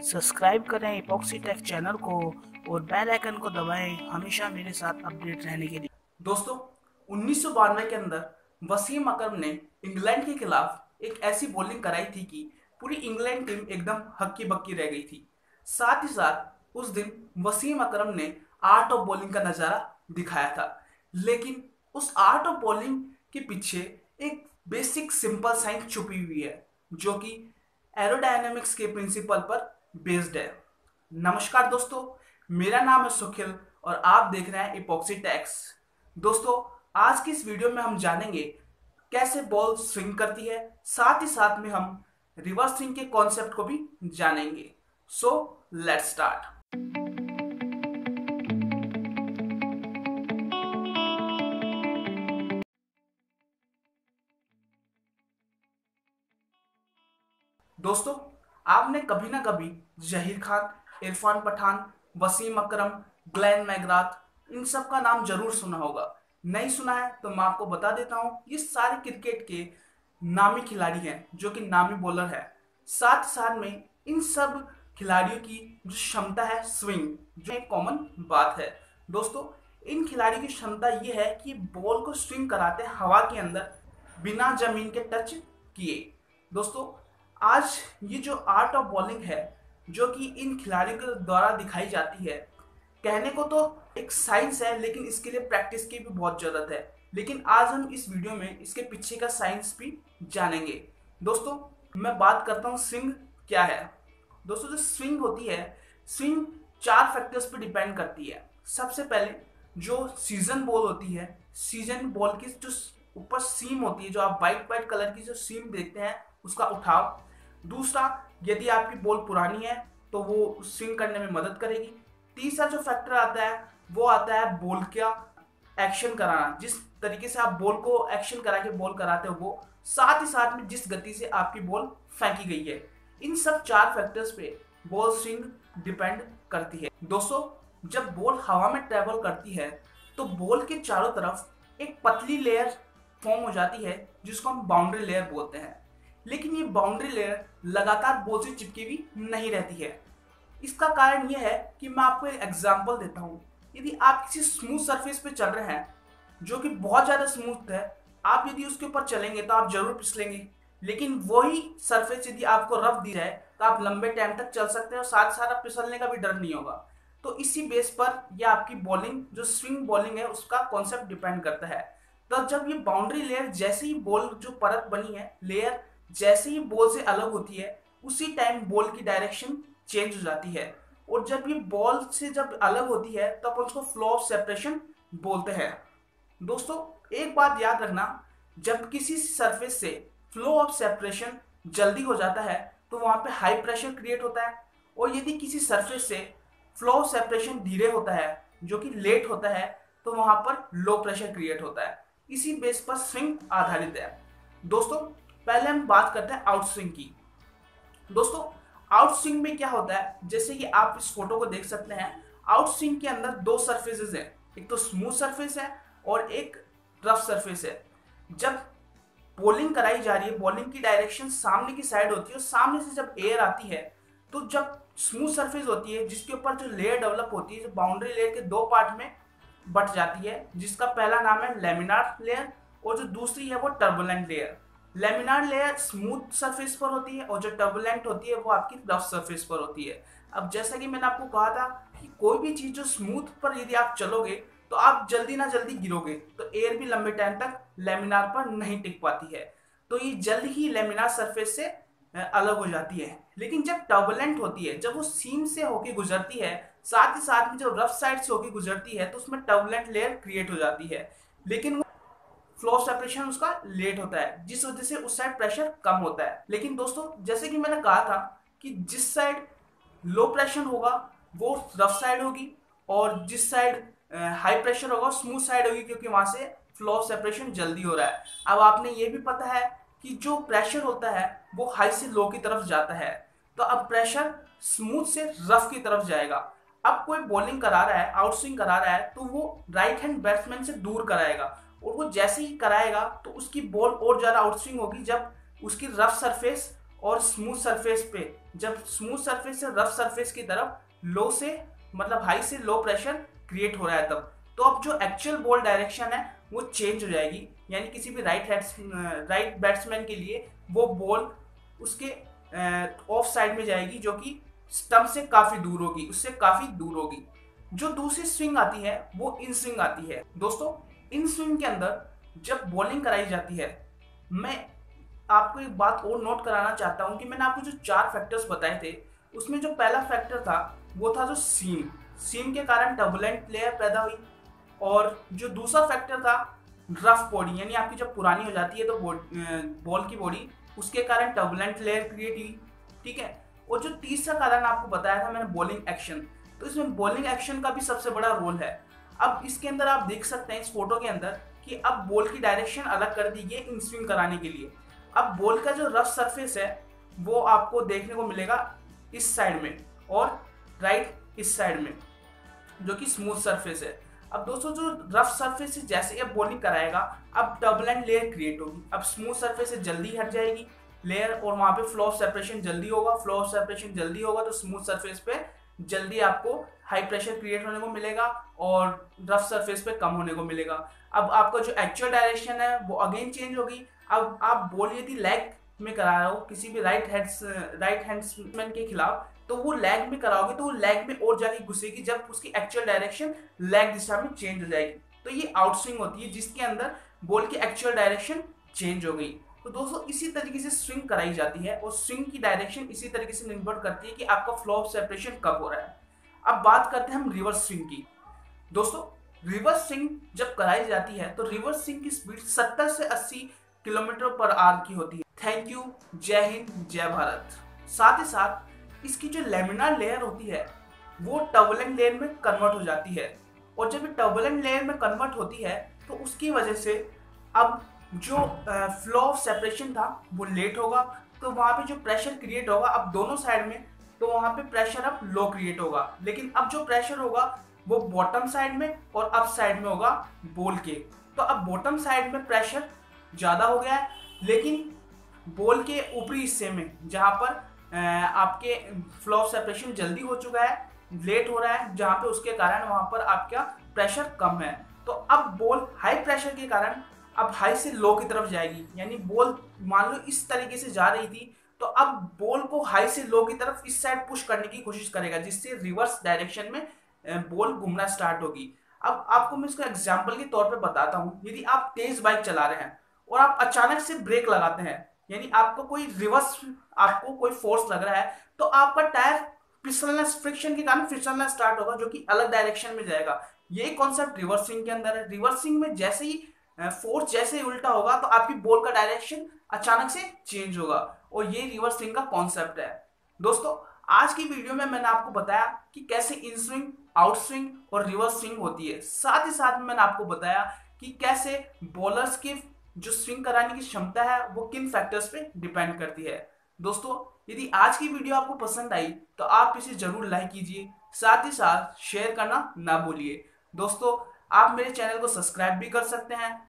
Subscribe करें epoxy take channel को और बेल आइकन को दबाएं हमेशा मेरे साथ अपडेट रहने के लिए। दोस्तों 1992 के अंदर वसीम अकरम ने इंग्लैंड के खिलाफ एक ऐसी बॉलिंग कराई थी कि पूरी इंग्लैंड टीम एकदम हक्की बक्की रह गई थी। साथ ही साथ उस दिन वसीम अकरम ने आर्ट ऑफ बॉलिंग का नज़ारा दिखाया था। लेकिन उस आर्ट ऑफ बॉलिंग के पीछे एक बेसिक सिंपल साइंस छुपी हुई है जो कि एरोडायनेमिक्स के प्रिंसिपल पर बेस्ड है। नमस्कार दोस्तों, मेरा नाम है सुखिल और आप देख रहे हैं इपॉक्सी टेक्स। दोस्तों, आज की इस वीडियो में हम जानेंगे कैसे बॉल स्विंग करती है, साथ ही साथ में हम रिवर्स स्विंग के कॉन्सेप्ट को भी जानेंगे। So let's start. दोस्तों, आपने कभी ना कभी जहीर खान, इरफान पठान, वसीम अकरम, ग्लेन मैकग्राथ इन सब का नाम जरूर सुना होगा। नहीं सुना है तो मैं आपको बता देता हूँ, ये सारे क्रिकेट के नामी खिलाड़ी हैं जो कि नामी बॉलर है। साथ साथ में इन सब खिलाड़ियों की जो क्षमता है स्विंग, जो एक कॉमन बात है। दोस्तों, इन खिलाड़ियों की क्षमता ये है कि बॉल को स्विंग कराते हैं हवा के अंदर बिना जमीन के टच किए। दोस्तों, आज ये जो आर्ट ऑफ बॉलिंग है जो कि इन खिलाड़ियों के द्वारा दिखाई जाती है, कहने को तो एक साइंस है लेकिन इसके लिए प्रैक्टिस की भी बहुत ज़रूरत है। लेकिन आज हम इस वीडियो में इसके पीछे का साइंस भी जानेंगे। दोस्तों, मैं बात करता हूँ स्विंग क्या है। दोस्तों, जो स्विंग होती है, स्विंग 4 फैक्टर्स पे डिपेंड करती है। सबसे पहले जो सीजन बॉल होती है, सीजन बॉल की जो ऊपर सीम होती है, जो आप वाइट वाइट कलर की जो सीम देखते हैं, उसका उठाव। दूसरा, यदि आपकी बॉल पुरानी है तो वो स्विंग करने में मदद करेगी। तीसरा जो फैक्टर आता है वो आता है बॉल का एक्शन कराना, जिस तरीके से आप बॉल को एक्शन करा के बॉल कराते हो वो, साथ ही साथ में जिस गति से आपकी बॉल फेंकी गई है। इन सब 4 फैक्टर्स पे बॉल स्विंग डिपेंड करती है। दोस्तों, जब बॉल हवा में ट्रेवल करती है तो बॉल के चारों तरफ एक पतली लेयर फॉर्म हो जाती है जिसको हम बाउंड्री लेयर बोलते हैं। लेकिन ये बाउंड्री लेयर लगातार बॉल से चिपकी हुई नहीं रहती है। इसका कारण यह है कि मैं आपको एक एग्जांपल देता हूँ। यदि आप किसी स्मूथ सरफेस पे चल रहे हैं जो कि बहुत ज़्यादा स्मूथ है, आप यदि उसके ऊपर चलेंगे तो आप जरूर फिसलेंगे। लेकिन वही सरफेस यदि आपको रफ दी जाए तो आप लंबे टाइम तक चल सकते हैं और साथ साथ आप फिसलने का भी डर नहीं होगा। तो इसी बेस पर यह आपकी बॉलिंग जो स्विंग बॉलिंग है उसका कॉन्सेप्ट डिपेंड करता है। तो जब ये बाउंड्री लेयर, जैसे ही बॉल जो परत बनी है, लेयर जैसे ही बॉल से अलग होती है, उसी टाइम बॉल की डायरेक्शन चेंज हो जाती है। और जब ये बॉल से जब अलग होती है तो अपन उसको फ्लो ऑफ सेपरेशन बोलते हैं। दोस्तों, एक बात याद रखना, जब किसी सरफेस से फ्लो ऑफ सेपरेशन जल्दी हो जाता है तो वहां पे हाई प्रेशर क्रिएट होता है, और यदि किसी सरफेस से फ्लो ऑफ सेपरेशन धीरे होता है जो कि लेट होता है तो वहां पर लो प्रेशर क्रिएट होता है। इसी बेस पर स्विंग आधारित है। दोस्तों, पहले हम बात करते हैं आउट स्विंग की। दोस्तों, आउट स्विंग में क्या होता है, जैसे कि आप इस फोटो को देख सकते हैं, आउट स्विंग के अंदर 2 सरफेसेस हैं, एक तो स्मूथ सरफेस है और एक रफ सरफेस है। जब बॉलिंग कराई जा रही है, बॉलिंग की डायरेक्शन सामने की साइड होती है और सामने से जब एयर आती है तो जब स्मूथ सरफेस होती है जिसके ऊपर जो लेयर डेवलप होती है, जो बाउंड्री लेयर के 2 पार्ट में बट जाती है, जिसका पहला नाम है लेमिनार लेयर और जो दूसरी है वो turbulent layer. Laminar layer smooth surface पर होती है और जो टर्बुलेंट होती है वो आपकी रफ सरफेस पर होती है। अब जैसा कि मैंने आपको कहा था कि कोई भी चीज जो स्मूथ पर यदि आप चलोगे तो आप जल्दी ना जल्दी गिरोगे, तो एयर भी लंबे टाइम तक लेमिनार पर नहीं टिक पाती है, तो ये जल्द ही लेमिनार सरफेस से अलग हो जाती है। लेकिन जब टर्बुलेंट होती है, जब वो सीम से होके गुजरती है, साथ ही साथ में जो रफ साइड से होके गुजरती है, तो उसमें टर्बुलेंट लेयर क्रिएट हो जाती है। लेकिन फ्लो सेपरेशन उसका लेट होता है जिस वजह से उस साइड प्रेशर कम होता है। लेकिन दोस्तों, जैसे कि मैंने कहा था कि जिस साइड लो प्रेशर होगा वो रफ साइड होगी और जिस साइड हाई प्रेशर होगा स्मूथ साइड होगी, क्योंकि वहां से फ्लो सेपरेशन जल्दी हो रहा है। अब आपने ये भी पता है कि जो प्रेशर होता है वो हाई से लो की तरफ जाता है, तो अब प्रेशर स्मूथ से रफ की तरफ जाएगा। अब कोई बॉलिंग करा रहा है, आउट स्विंग करा रहा है, तो वो राइट हैंड बैट्समैन से दूर कराएगा, और वो जैसे ही कराएगा तो उसकी बॉल और ज़्यादा आउट स्विंग होगी जब उसकी रफ सरफेस और स्मूथ सरफेस पे, जब स्मूथ सरफेस से रफ सरफेस की तरफ लो से मतलब हाई से लो प्रेशर क्रिएट हो रहा है तब, तो अब जो एक्चुअल बॉल डायरेक्शन है वो चेंज हो जाएगी। यानी किसी भी राइट बैट्समैन के लिए वो बॉल उसके ऑफ साइड में जाएगी, जो कि स्टंप से काफी दूर होगी, उससे काफी दूर होगी। जो दूसरी स्विंग आती है वो इन स्विंग आती है। दोस्तों इन स्विंग के अंदर जब बॉलिंग कराई जाती है, मैं आपको एक बात और नोट कराना चाहता हूं कि मैंने आपको जो 4 फैक्टर्स बताए थे, उसमें जो पहला फैक्टर था वो था जो सीम के कारण टर्बुलेंट लेयर पैदा हुई। और जो दूसरा फैक्टर था रफ बॉडी, यानी आपकी जब पुरानी हो जाती है तो बॉल की बॉडी, उसके कारण टर्बुलेंट लेयर क्रिएट हुई। ठीक है। और जो तीसरा कारण आपको बताया था मैंने बॉलिंग एक्शन, तो इसमें बॉलिंग एक्शन का भी सबसे बड़ा रोल है। अब इसके अंदर आप देख सकते हैं इस फोटो के अंदर कि अब बॉल की डायरेक्शन अलग कर दी गई इन स्विंग कराने के लिए। अब बॉल का जो रफ सरफेस है वो आपको देखने को मिलेगा इस साइड में और राइट इस साइड में, जो कि स्मूथ सरफेस है। अब दोस्तों जो रफ सरफेस से जैसे ये बॉलिंग कराएगा, अब टर्बुलेंट लेयर क्रिएट होगी। अब स्मूथ सरफेस से जल्दी हट जाएगी लेयर और वहां पे फ्लो ऑफ सेपरेशन जल्दी होगा। फ्लो ऑफ सेपरेशन जल्दी होगा तो स्मूथ सरफेस पे जल्दी आपको हाई प्रेशर क्रिएट होने को मिलेगा और रफ सरफेस पे कम होने को मिलेगा। अब आपका जो एक्चुअल डायरेक्शन है वो अगेन चेंज होगी। अब आप बॉल यदि लेग में करा रहे हो किसी भी राइट हैंड्समैन के खिलाफ, तो वो लेग में कराओगे तो वो लेग में और जाके घुसेगी, जब उसकी एक्चुअल डायरेक्शन लेग दिशा में चेंज हो जाएगी। तो ये आउट स्विंग होती है जिसके अंदर बॉल की एक्चुअल डायरेक्शन चेंज हो गई। तो दोस्तों इसी तरीके से स्विंग कराई जाती है और स्विंग की डायरेक्शन इसी तरीके से निर्भर करती है कि आपका फ्लो ऑफ सेपरेशन कब हो रहा है। अब बात करते हैं हम रिवर्स स्विंग की। दोस्तों रिवर्स स्विंग जब कराई जाती है तो रिवर्स स्विंग की स्पीड 70 से 80 किलोमीटर पर आवर की होती है। थैंक यू, जय हिंद, जय भारत। साथ ही साथ इसकी जो लेमिनार लेयर होती है वो टर्बुलेंट लेयर में कन्वर्ट हो जाती है, और जब ये टर्बुलेंट लेयर में कन्वर्ट होती है तो उसकी वजह से अब जो फ्लो ऑफ सेपरेशन था वो लेट होगा, तो वहां पे जो प्रेशर क्रिएट होगा अब दोनों साइड में, तो वहां पे प्रेशर अब लो क्रिएट होगा। लेकिन अब जो प्रेशर होगा वो बॉटम साइड में और अप साइड में होगा बॉल के। तो अब बॉटम साइड में प्रेशर ज्यादा हो गया है, लेकिन बॉल के ऊपरी हिस्से में जहां पर आपके फ्लो ऑफ सेपरेशन जल्दी हो चुका है, लेट हो रहा है जहां पे, उसके कारण वहां पर आपका प्रेशर कम है। तो अब बॉल हाई प्रेशर के कारण अब हाई से लो की तरफ जाएगी। यानी बॉल मान लो इस तरीके से जा रही थी, तो अब बॉल को हाई से लो की तरफ इस साइड पुश करने की कोशिश करेगा, जिससे रिवर्स डायरेक्शन में बॉल घूमना स्टार्ट होगी। अब आपको मैं इसको एग्जांपल के तौर पे बताता हूं। यदि आप तेज बाइक चला रहे हैं और आप अचानक से ब्रेक लगाते हैं, यानी आपको कोई फोर्स लग रहा है, तो आपका टायर फिसलना, फ्रिक्शन के कारण फिसलना स्टार्ट होगा, जो कि अलग डायरेक्शन में जाएगा। यही कॉन्सेप्ट रिवर्स स्विंग के अंदर है। रिवर्स स्विंग में जैसे ही फोर्स जैसे ही उल्टा होगा तो आपकी बॉल का डायरेक्शन अचानक से चेंज होगा, और ये रिवर्स स्विंग का कॉन्सेप्ट है। दोस्तों आज की वीडियो में मैंने आपको बताया कि कैसे इन स्विंग, आउट स्विंग और रिवर्स स्विंग होती है। साथ ही साथ मैंने आपको बताया कि कैसे बॉलर्स की जो स्विंग कराने की क्षमता है वो किन फैक्टर्स पे डिपेंड करती है। दोस्तों यदि आज की वीडियो आपको पसंद आई तो आप इसे जरूर लाइक कीजिए, साथ ही साथ शेयर करना ना भूलिए। दोस्तों आप मेरे चैनल को सब्सक्राइब भी कर सकते हैं।